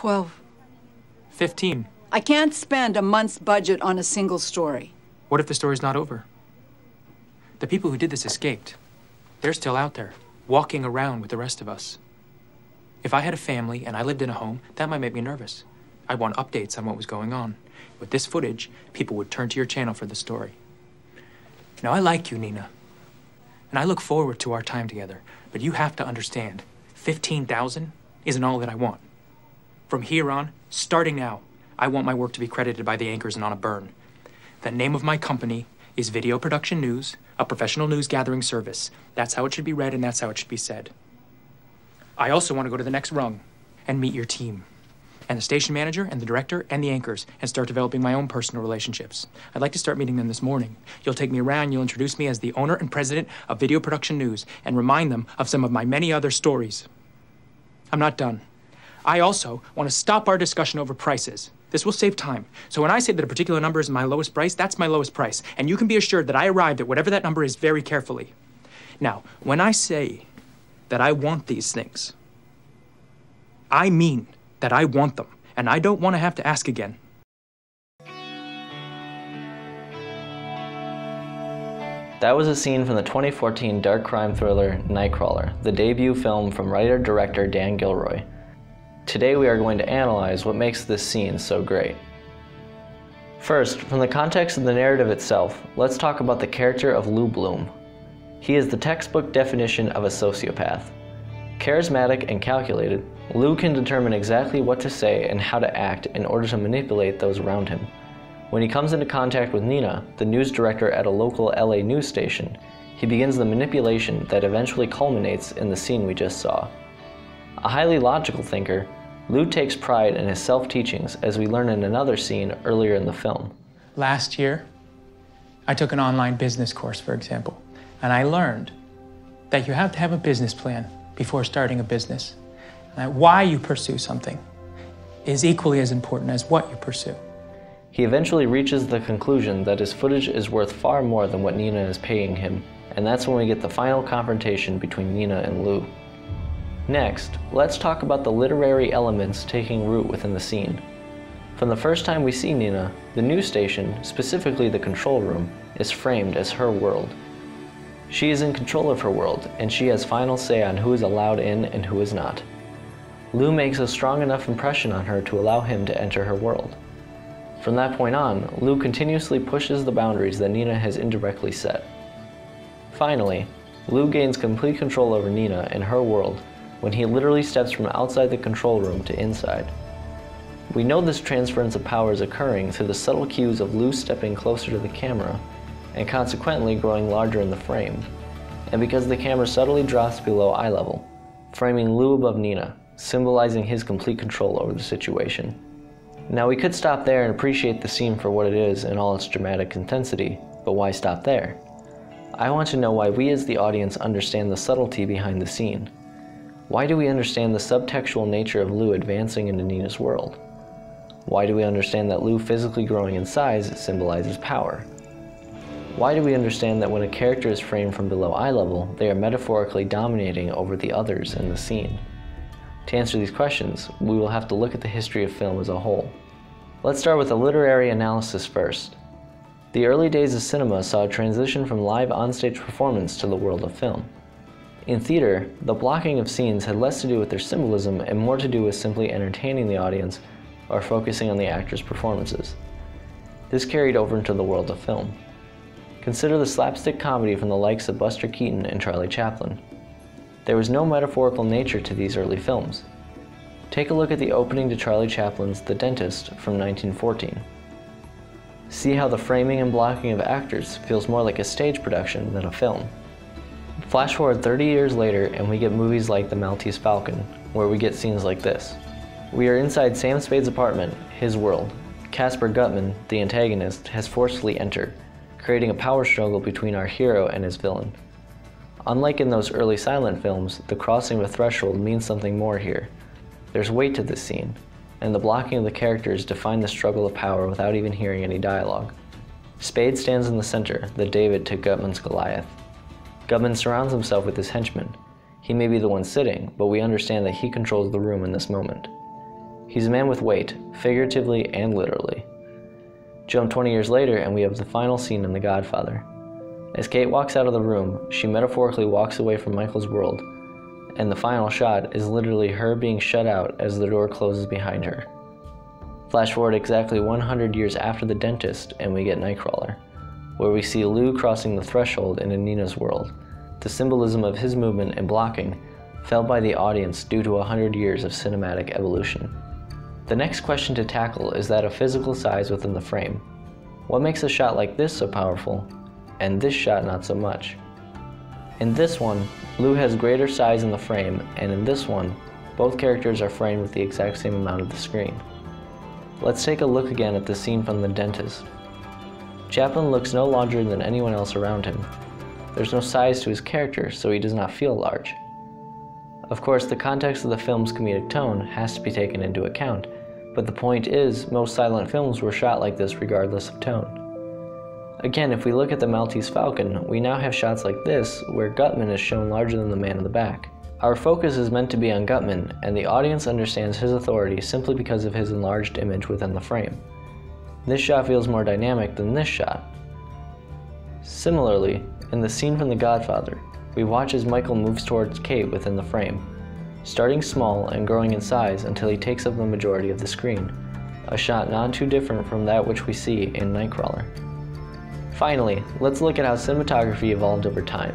12. 15. I can't spend a month's budget on a single story. What if the story's not over? The people who did this escaped. They're still out there, walking around with the rest of us. If I had a family and I lived in a home, that might make me nervous. I'd want updates on what was going on. With this footage, people would turn to your channel for the story. Now, I like you, Nina, and I look forward to our time together, but you have to understand, 15,000 isn't all that I want. From here on, starting now, I want my work to be credited by the anchors and on a burn. The name of my company is Video Production News, a professional news gathering service. That's how it should be read and that's how it should be said. I also want to go to the next rung and meet your team, and the station manager and the director and the anchors, and start developing my own personal relationships. I'd like to start meeting them this morning. You'll take me around, you'll introduce me as the owner and president of Video Production News and remind them of some of my many other stories. I'm not done. I also want to stop our discussion over prices. This will save time. So when I say that a particular number is my lowest price, that's my lowest price. And you can be assured that I arrived at whatever that number is very carefully. Now, when I say that I want these things, I mean that I want them, and I don't want to have to ask again. That was a scene from the 2014 dark crime thriller Nightcrawler, the debut film from writer-director Dan Gilroy. Today we are going to analyze what makes this scene so great. First, from the context of the narrative itself, let's talk about the character of Lou Bloom. He is the textbook definition of a sociopath. Charismatic and calculated, Lou can determine exactly what to say and how to act in order to manipulate those around him. When he comes into contact with Nina, the news director at a local LA news station, he begins the manipulation that eventually culminates in the scene we just saw. A highly logical thinker, Lou takes pride in his self-teachings, as we learn in another scene earlier in the film. Last year, I took an online business course, for example, and I learned that you have to have a business plan before starting a business. And that why you pursue something is equally as important as what you pursue. He eventually reaches the conclusion that his footage is worth far more than what Nina is paying him, and that's when we get the final confrontation between Nina and Lou. Next, let's talk about the literary elements taking root within the scene. From the first time we see Nina, the news station, specifically the control room, is framed as her world. She is in control of her world, and she has final say on who is allowed in and who is not. Lou makes a strong enough impression on her to allow him to enter her world. From that point on, Lou continuously pushes the boundaries that Nina has indirectly set. Finally, Lou gains complete control over Nina and her world when he literally steps from outside the control room to inside. We know this transference of power is occurring through the subtle cues of Lou stepping closer to the camera and consequently growing larger in the frame, and because the camera subtly drops below eye level, framing Lou above Nina, symbolizing his complete control over the situation. Now we could stop there and appreciate the scene for what it is in all its dramatic intensity, but why stop there? I want to know why we as the audience understand the subtlety behind the scene. Why do we understand the subtextual nature of Lou advancing into Nina's world? Why do we understand that Lou physically growing in size symbolizes power? Why do we understand that when a character is framed from below eye level, they are metaphorically dominating over the others in the scene? To answer these questions, we will have to look at the history of film as a whole. Let's start with a literary analysis first. The early days of cinema saw a transition from live onstage performance to the world of film. In theater, the blocking of scenes had less to do with their symbolism and more to do with simply entertaining the audience or focusing on the actors' performances. This carried over into the world of film. Consider the slapstick comedy from the likes of Buster Keaton and Charlie Chaplin. There was no metaphorical nature to these early films. Take a look at the opening to Charlie Chaplin's The Dentist from 1914. See how the framing and blocking of actors feels more like a stage production than a film. Flash forward 30 years later and we get movies like The Maltese Falcon, where we get scenes like this. We are inside Sam Spade's apartment, his world. Casper Gutman, the antagonist, has forcefully entered, creating a power struggle between our hero and his villain. Unlike in those early silent films, the crossing of a threshold means something more here. There's weight to this scene, and the blocking of the characters define the struggle of power without even hearing any dialogue. Spade stands in the center, the David to Gutman's Goliath. Gutman surrounds himself with his henchmen. He may be the one sitting, but we understand that he controls the room in this moment. He's a man with weight, figuratively and literally. Jump 20 years later and we have the final scene in The Godfather. As Kate walks out of the room, she metaphorically walks away from Michael's world, and the final shot is literally her being shut out as the door closes behind her. Flash forward exactly 100 years after The Dentist and we get Nightcrawler, where we see Lou crossing the threshold into Nina's world. The symbolism of his movement and blocking felt by the audience due to 100 years of cinematic evolution. The next question to tackle is that of physical size within the frame. What makes a shot like this so powerful, and this shot not so much? In this one, Lou has greater size in the frame, and in this one, both characters are framed with the exact same amount of the screen. Let's take a look again at the scene from The Dentist. Chaplin looks no larger than anyone else around him. There's no size to his character, so he does not feel large. Of course, the context of the film's comedic tone has to be taken into account, but the point is, most silent films were shot like this regardless of tone. Again, if we look at the Maltese Falcon, we now have shots like this, where Gutman is shown larger than the man in the back. Our focus is meant to be on Gutman, and the audience understands his authority simply because of his enlarged image within the frame. This shot feels more dynamic than this shot. Similarly, in the scene from The Godfather, we watch as Michael moves towards Kate within the frame, starting small and growing in size until he takes up the majority of the screen, a shot not too different from that which we see in Nightcrawler. Finally, let's look at how cinematography evolved over time.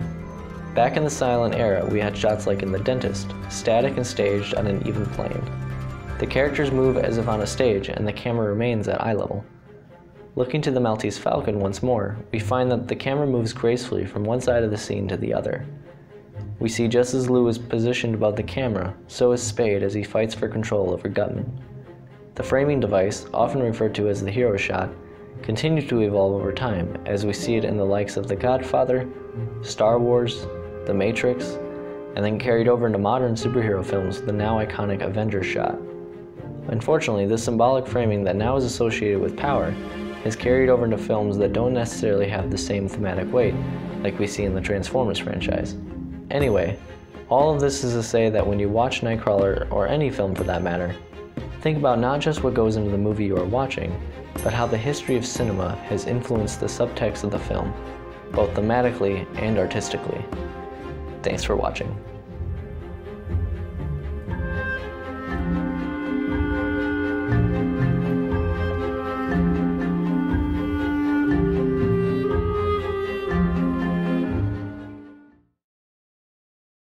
Back in the silent era, we had shots like in The Dentist, static and staged on an even plane. The characters move as if on a stage and the camera remains at eye level. Looking to the Maltese Falcon once more, we find that the camera moves gracefully from one side of the scene to the other. We see just as Lou is positioned above the camera, so is Spade as he fights for control over Gutman. The framing device, often referred to as the hero shot, continues to evolve over time as we see it in the likes of The Godfather, Star Wars, The Matrix, and then carried over into modern superhero films, the now iconic Avengers shot. Unfortunately, this symbolic framing that now is associated with power is carried over into films that don't necessarily have the same thematic weight like we see in the Transformers franchise. Anyway, all of this is to say that when you watch Nightcrawler, or any film for that matter, think about not just what goes into the movie you are watching, but how the history of cinema has influenced the subtext of the film, both thematically and artistically. Thanks for watching.